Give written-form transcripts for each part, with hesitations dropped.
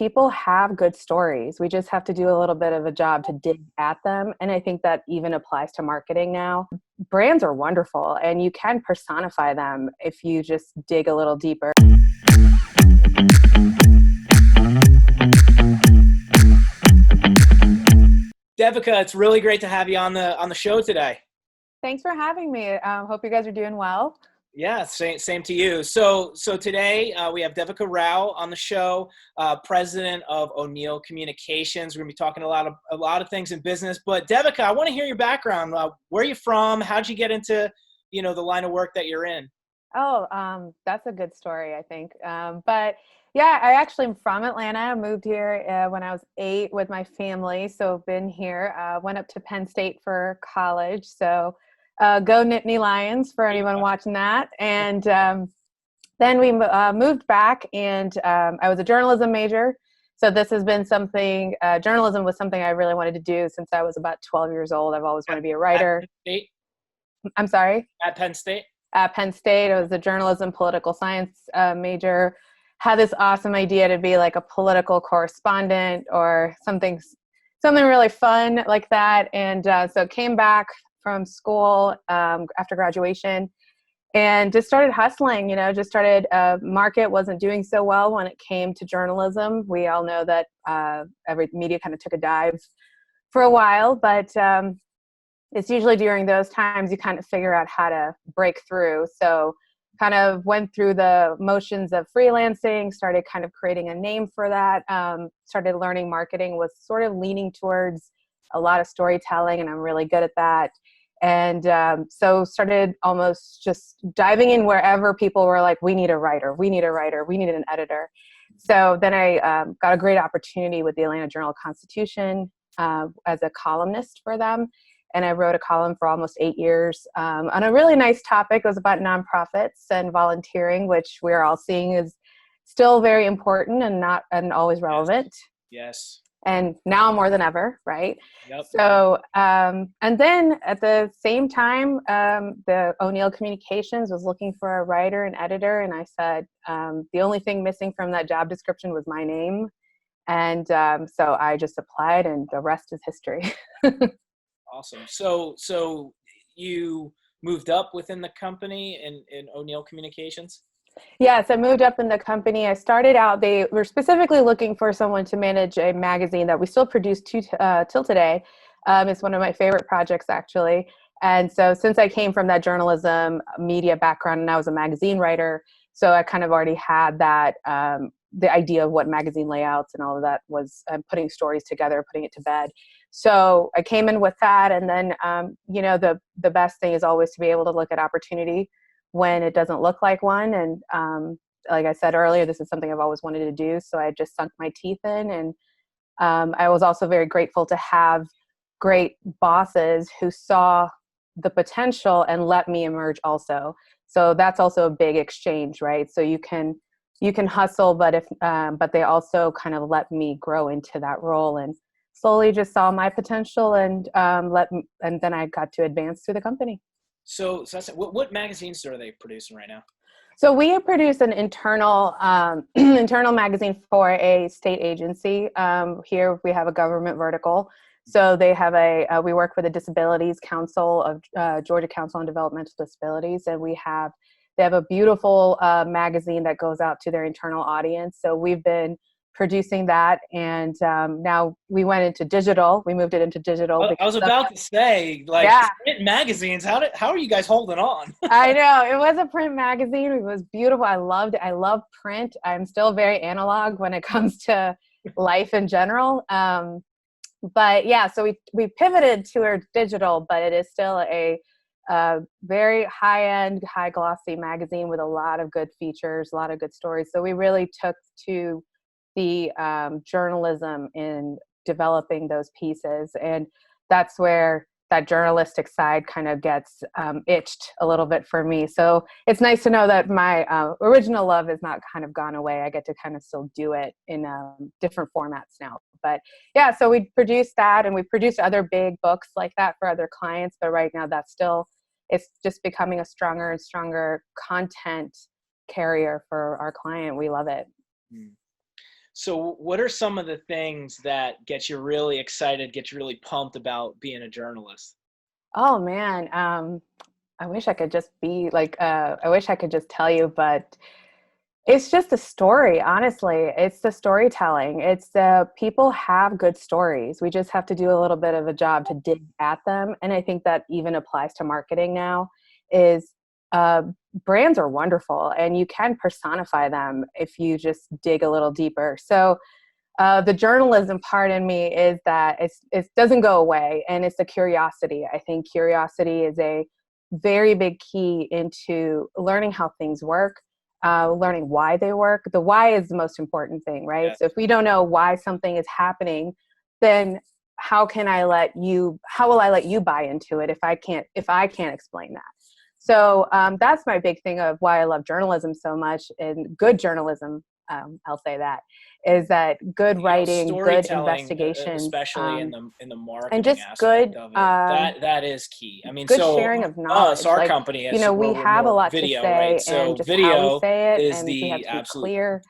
people have good stories. We just have to do a little bit of a job to dig at them. And I think that even applies to marketing now. Brands are wonderful and you can personify them if you just dig a little deeper. Devika, it's really great to have you on the show today. Thanks for having me. Hope you guys are doing well. Yeah, same to you. So today we have Devika Rao on the show, president of O'Neill Communications. We're gonna be talking a lot of things in business. But Devika, I want to hear your background. Where are you from? How'd you get into the line of work that you're in? Oh, that's a good story, I think. But yeah, I actually am from Atlanta. I moved here when I was 8 with my family. So been here, went up to Penn State for college. So go Nittany Lions for anyone watching that. And then we moved back and I was a journalism major. So this has been something, journalism was something I really wanted to do since I was about 12 years old. I've always wanted to be a writer. At Penn State? I'm sorry? At Penn State? At Penn State. I was a journalism political science major. Had this awesome idea to be like a political correspondent or something really fun like that. And so came back from school after graduation and just started hustling, just started, market wasn't doing so well when it came to journalism. We all know that every media kind of took a dive for a while, but it's usually during those times you kind of figure out how to break through. So kind of went through the motions of freelancing, started kind of creating a name for that, started learning marketing, was sort of leaning towards a lot of storytelling, and I'm really good at that. And so started almost just diving in wherever people were like, we need a writer, we need an editor. So then I got a great opportunity with the Atlanta Journal-Constitution as a columnist for them. And I wrote a column for almost 8 years on a really nice topic. It was about nonprofits and volunteering, which we're all seeing is still very important and always relevant. Yes. And now more than ever, right? Yep. So, and then at the same time, the O'Neill Communications was looking for a writer and editor. And I said, the only thing missing from that job description was my name. And so I just applied and the rest is history. Awesome. So you moved up within the company in O'Neill Communications? Yes, I moved up in the company. I started out, they were specifically looking for someone to manage a magazine that we still produce till today. It's one of my favorite projects, actually. And so since I came from that journalism media background and I was a magazine writer, so I kind of already had that, the idea of what magazine layouts and all of that was, putting stories together, putting it to bed. So I came in with that. And then, the best thing is always to be able to look at opportunity when it doesn't look like one. And like I said earlier, this is something I've always wanted to do. So I just sunk my teeth in. And I was also very grateful to have great bosses who saw the potential and let me emerge also. So that's also a big exchange, right? So you can hustle, but they also kind of let me grow into that role and slowly just saw my potential and then I got to advance through the company. So that's what magazines are they producing right now? So we produce an internal internal magazine for a state agency. Here we have a government vertical. So they have we work with the Disabilities Council of Georgia Council on Developmental Disabilities, and they have a beautiful magazine that goes out to their internal audience. So we've been producing that, and now we went into digital. We moved it into digital. I was about to say, print magazines. How are you guys holding on? I know, it was a print magazine. It was beautiful. I loved it. I love print. I'm still very analog when it comes to life in general. But yeah, so we pivoted to our digital, but it is still a very high-end, high-glossy magazine with a lot of good features, a lot of good stories. So we really took to the journalism in developing those pieces, and that's where that journalistic side kind of gets itched a little bit for me. So it's nice to know that my original love has not kind of gone away. I get to kind of still do it in different formats now. But yeah, so we produced that, and we produced other big books like that for other clients. But right now it's just becoming a stronger and stronger content carrier for our client. We love it. So what are some of the things that get you really excited, get you really pumped about being a journalist? Oh man, I wish I could just be like, I wish I could just tell you, but it's just a story, honestly. It's the storytelling. It's the people have good stories. We just have to do a little bit of a job to dig at them. And I think that even applies to marketing now is uh, brands are wonderful and you can personify them if you just dig a little deeper. So the journalism part in me is that it doesn't go away, and it's the curiosity. I think curiosity is a very big key into learning how things work, learning why they work. The why is the most important thing, right? Yes. So if we don't know why something is happening, then how will I let you buy into it if I can't explain that? So that's my big thing of why I love journalism so much, and good journalism. I'll say that is that good writing, good Storytelling, investigations, especially in the and marketing just aspect good, of it, that is key. I mean, good so sharing of knowledge. our Like, company is we we're have a more lot to video, right? say, and So just how we video say it, is and we have the to be absolute, clear,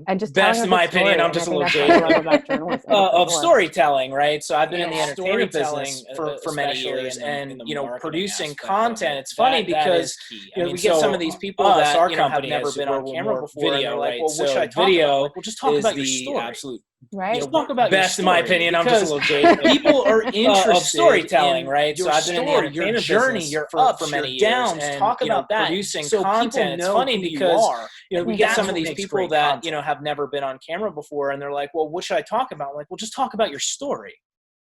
and just telling best a in my good opinion. story. I'm And I just a think little that's what I love jaded about journalism for of sure. storytelling, right? So I've been in the entertainment storytelling, business for many especially years, and in the producing marketing aspect of content. it, It's funny that because is key. I we mean, get some so of these people that our have company never is been we're on camera more before, and video, they're like, right? "Well, what should So I talk about?" I'm like, video "Well, just talk is about your the story." absolute right. Just talk about your Best in my story, opinion. I'm just a because little jaded. people are interested Of storytelling, in right? your So I've been in the story, your entertainment journey, business your for ups, many your years, downs. and Talk about that. producing So content. people It's know funny who you because are. We and get that's some of what these makes people great that content. have never been on camera before, and they're like, "Well, what should I talk about?" I'm like, "Well, just talk about your story.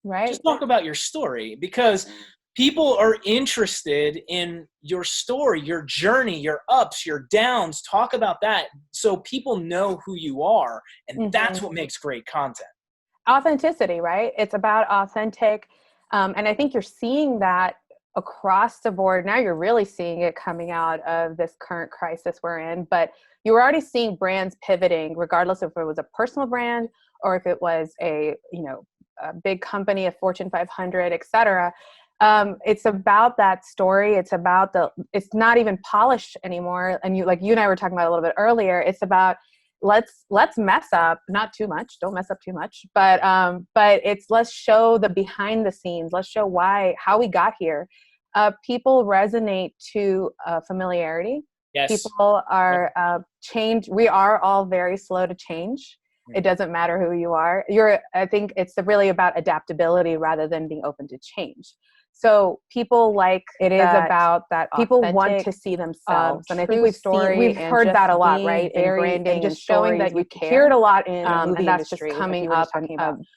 Right. Just talk about your story, because people are interested in your story, your journey, your ups, your downs. Talk about that so people know who you are, and that's what makes great content." Authenticity, right? It's about authentic. And I think you're seeing that across the board. Now you're really seeing it coming out of this current crisis we're in, but you were already seeing brands pivoting, regardless if it was a personal brand or if it was a big company, a Fortune 500, et cetera. It's about that story. It's not even polished anymore. And you and I were talking about a little bit earlier, it's about, let's mess up, not too much, don't mess up too much, but let's show the behind the scenes. Let's show how we got here. People resonate to familiarity. Yes. People are change. We are all very slow to change. It doesn't matter who you are. I think it's really about adaptability rather than being open to change. So people is about that. People want to see themselves, and I think we've heard that a lot, right? In branding and just showing that you hear it a lot in the movie and that's industry. just coming up.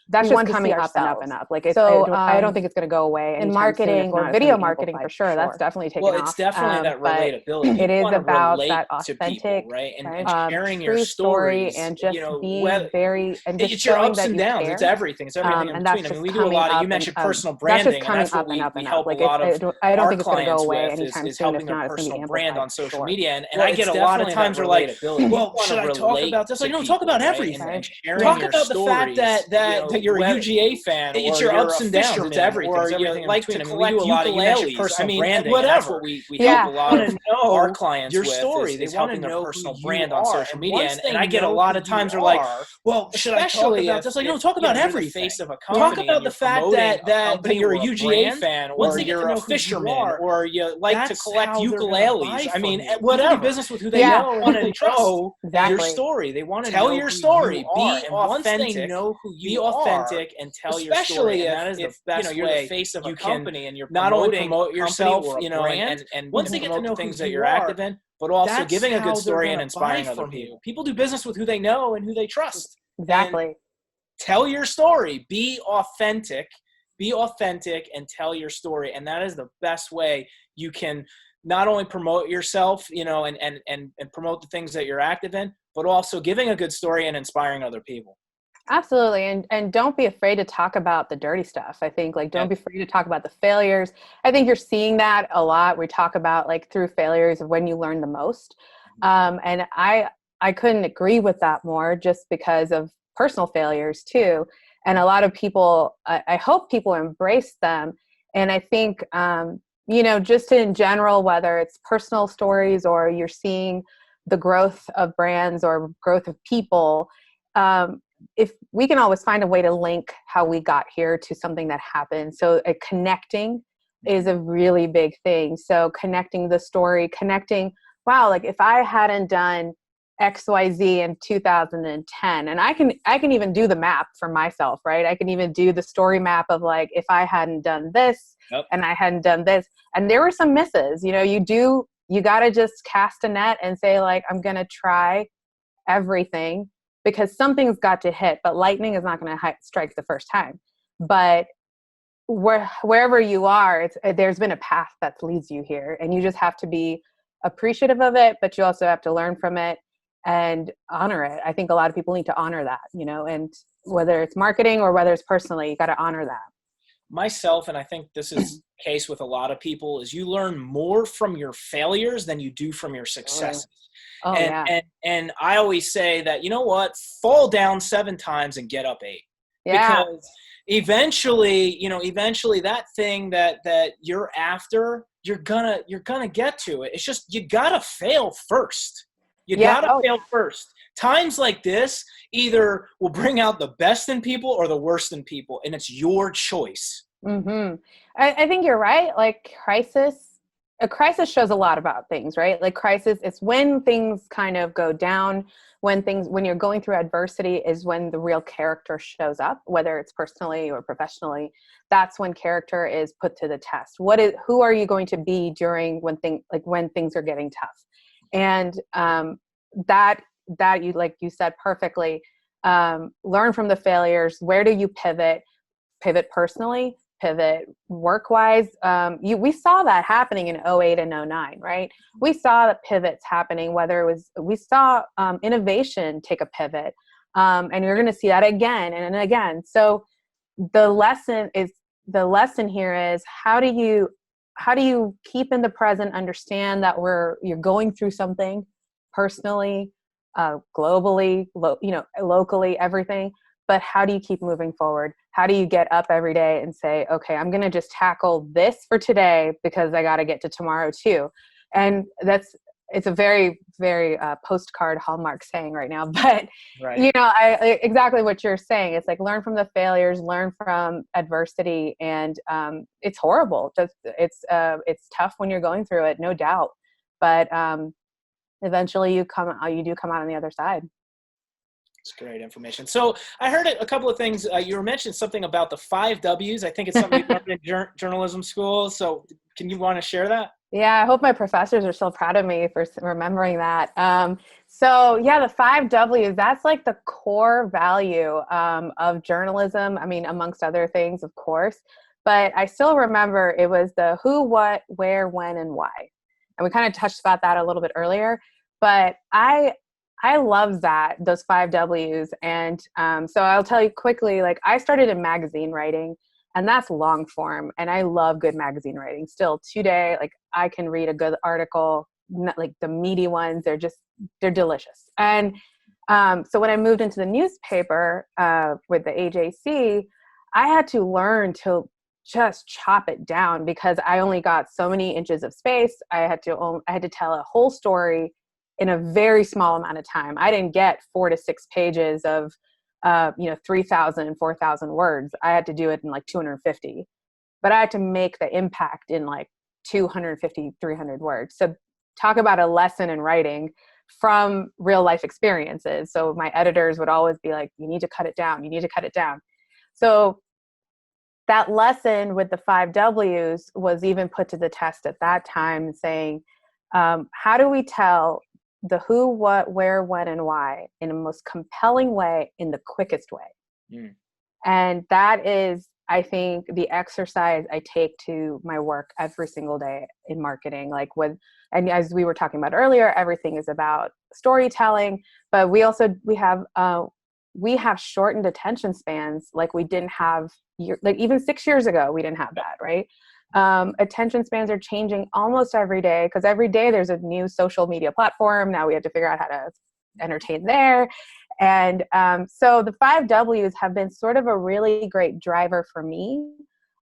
That's just coming up and up. Like, I don't think it's going to go away in marketing or video marketing for sure. That's definitely taken off. Well, it's definitely that relatability. It is about that to authentic, people, right? And sharing true your story, stories, and just being very and just it's your showing ups that and you downs. care. It's everything. It's everything in And between. that's I mean, just we do a coming lot of. up You mentioned and, personal that's branding, just coming and that's what up and up we and help up. Like, a lot of I don't our think it's going to go clients away with anytime is soon. helping If their not, it's going to be personal brand amplified on for social sure. media. And Well, I get a lot of times they're like, "Well, should I talk about this?" Like, no, talk about everything. Right? Sharing talk about the fact that you're a UGA fan, it's your ups and downs, it's everything, or you like to collect ukuleles. I mean, whatever. We help a lot of our clients with story. They want to know their personal brand on social media, and I get a lot of times they're like, "Well, should I talk about this?" Like, no, talk about everything. Talk about the fact that you're a UGA fan, or you're a fisherman, or you like to collect ukuleles. I mean, whatever. Business with who they know and who they trust. Your story. They want to tell your story. Be authentic. Be authentic and tell your story. And that is the best you're way the face of you a can company and you're not only promoting promote yourself, and once they get to promote know the things who that you you're are, active in, but also that's giving a how good they're story and gonna inspiring buy other from you. people. People do business with who they know and who they trust. Exactly. And tell your story. Be authentic. Be authentic and tell your story. And that is the best way you can not only promote yourself, and promote the things that you're active in, but also giving a good story and inspiring other people. Absolutely. And don't be afraid to talk about the dirty stuff. I think don't be afraid to talk about the failures. I think you're seeing that a lot. We talk about through failures of when you learn the most. And I couldn't agree with that more, just because of personal failures too. And a lot of people, I hope people embrace them. And I think, just in general, whether it's personal stories or you're seeing the growth of brands or growth of people, if we can always find a way to link how we got here to something that happened. So connecting is a really big thing. So connecting the story, connecting, wow, like if I hadn't done XYZ in 2010, and I can even do the map for myself, right? I can even do the story map of like, if I hadn't done this Yep. and I hadn't done this, and there were some misses, you got to just cast a net and say like, I'm going to try everything, because something's got to hit, but lightning is not going to strike the first time. But wherever you are, there's been a path that leads you here, and you just have to be appreciative of it, but you also have to learn from it and honor it. I think a lot of people need to honor that, and whether it's marketing or whether it's personally, you got to honor that. Myself, and I think this is the case with a lot of people, is you learn more from your failures than you do from your successes. Oh, and, yeah. and I always say that, you know what, fall down 7 times and get up 8. Yeah. Because eventually that thing that you're after, you're gonna get to it. It's just, you gotta fail first. You gotta fail first. Times like this either will bring out the best in people or the worst in people, and it's your choice. Mm-hmm. I think you're right. Like a crisis shows a lot about things, right? Like crisis is when things kind of go down, when you're going through adversity is when the real character shows up, whether it's personally or professionally. That's when character is put to the test. Who are you going to be during when things are getting tough? And that you, like you said perfectly, learn from the failures. Where do you pivot personally, pivot work-wise? We saw that happening in 08 and 09, right? We saw the pivots happening, we saw innovation take a pivot, and you're going to see that again and again. So the lesson here is, how do you keep in the present, understand that you're going through something personally, globally, locally, everything. But how do you keep moving forward? How do you get up every day and say, okay, I'm going to just tackle this for today because I got to get to tomorrow too? And it's a very, very postcard Hallmark saying right now, but right. Exactly what you're saying. It's like, learn from the failures, learn from adversity. And it's horrible. It's tough when you're going through it, no doubt. But eventually you do come out on the other side. It's great information. So I heard a couple of things. You were mentioning something about the 5 W's. I think it's something you learned in journalism school. So you want to share that? Yeah, I hope my professors are still proud of me for remembering that. So yeah, the 5 W's, that's like the core value of journalism. I mean, amongst other things, of course. But I still remember it was the who, what, where, when, and why. And we kind of touched about that a little bit earlier. But I love those 5 W's. And so I'll tell you quickly, like, I started in magazine writing, and that's long form. And I love good magazine writing still today. Like, I can read a good article, like the meaty ones, they're delicious. And so when I moved into the newspaper with the AJC, I had to learn to just chop it down, because I only got so many inches of space. I had to tell a whole story in a very small amount of time. I didn't get 4 to 6 pages of 3,000, 4,000 words. I had to do it in like 250, but I had to make the impact in like 250, 300 words. So talk about a lesson in writing from real life experiences. So my editors would always be like, you need to cut it down. You need to cut it down. So that lesson with the 5 W's was even put to the test at that time, saying, how do we tell the who, what, where, when, and why in the most compelling way, in the quickest way? Mm. And that is, I think, the exercise I take to my work every single day in marketing. And as we were talking about earlier, everything is about storytelling, but we have shortened attention spans. Like we didn't have, like even 6 years ago, we didn't have that, right? Attention spans are changing almost every day, because every day there's a new social media platform. Now we have to figure out how to entertain there. And so the 5 W's have been sort of a really great driver for me,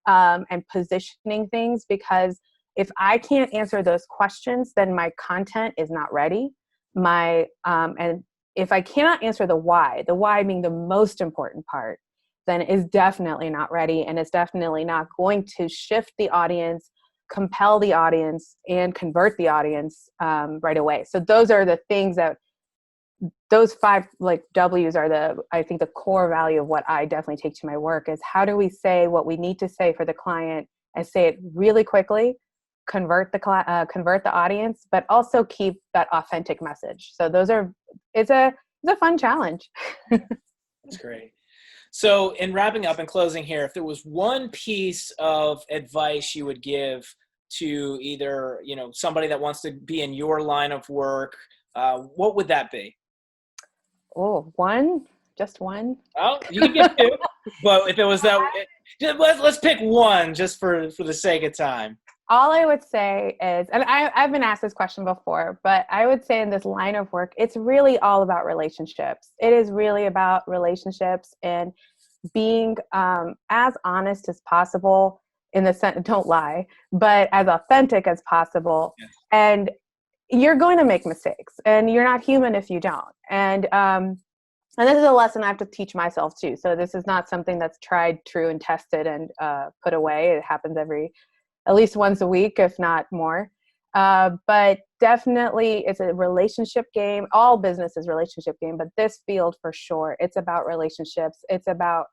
and positioning things, because if I can't answer those questions, then my content is not ready. And if I cannot answer the why being the most important part, then is definitely not ready, and it's definitely not going to shift the audience, compel the audience, and convert the audience right away. So those are the things that, those 5 like W's are I think the core value of what I definitely take to my work is how do we say what we need to say for the client and say it really quickly, convert the audience, but also keep that authentic message. So it's a fun challenge. That's great. So in wrapping up and closing here, if there was one piece of advice you would give to either, somebody that wants to be in your line of work, what would that be? Oh, one? Just one? Oh, you can get 2, but if it was let's pick one just for the sake of time. All I would say is, and I've been asked this question before, but I would say in this line of work, it's really all about relationships. It is really about relationships and being as honest as possible in the sense, don't lie, but as authentic as possible. Yes. And you're going to make mistakes, and you're not human if you don't. And this is a lesson I have to teach myself too. So this is not something that's tried, true, and tested and put away. It happens at least once a week, if not more. But definitely it's a relationship game. All business is relationship game, but this field for sure, it's about relationships. It's about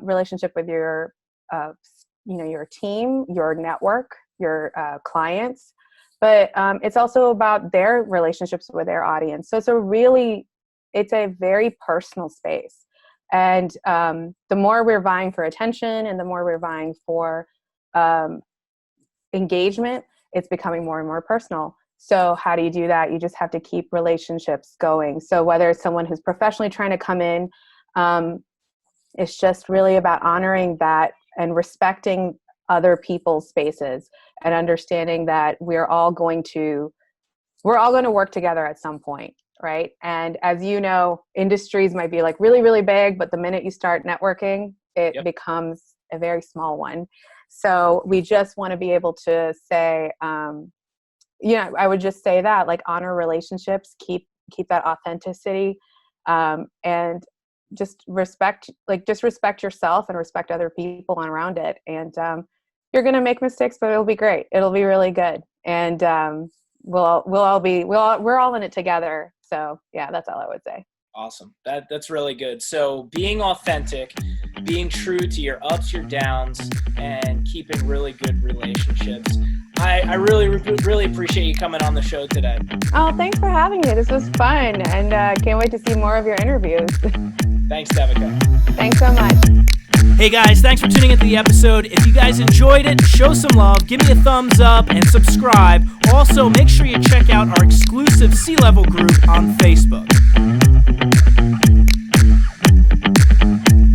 relationship with your team, your network, your clients, but it's also about their relationships with their audience. So it's a very personal space. And the more we're vying for attention and the more we're vying for engagement, it's becoming more and more personal. So how do you do that? You just have to keep relationships going. So whether it's someone who's professionally trying to come in, it's just really about honoring that and respecting other people's spaces and understanding that we're all going to work together at some point, right? And as you know, industries might be like really, really big, but the minute you start networking, it becomes a very small one. So we just want to be able to say, I would just say that, like, honor relationships, keep that authenticity, and just respect yourself and respect other people around it. And you're going to make mistakes, but it'll be great. It'll be really good. And we're all in it together. So yeah, that's all I would say. Awesome. That's really good. So being authentic, being true to your ups, your downs, and keeping really good relationships. I really, really appreciate you coming on the show today. Oh, thanks for having me. This was fun, and can't wait to see more of your interviews. Thanks, Devika. Thanks so much. Hey guys, thanks for tuning into the episode. If you guys enjoyed it, show some love, give me a thumbs up, and subscribe. Also, make sure you check out our exclusive C-Level group on Facebook.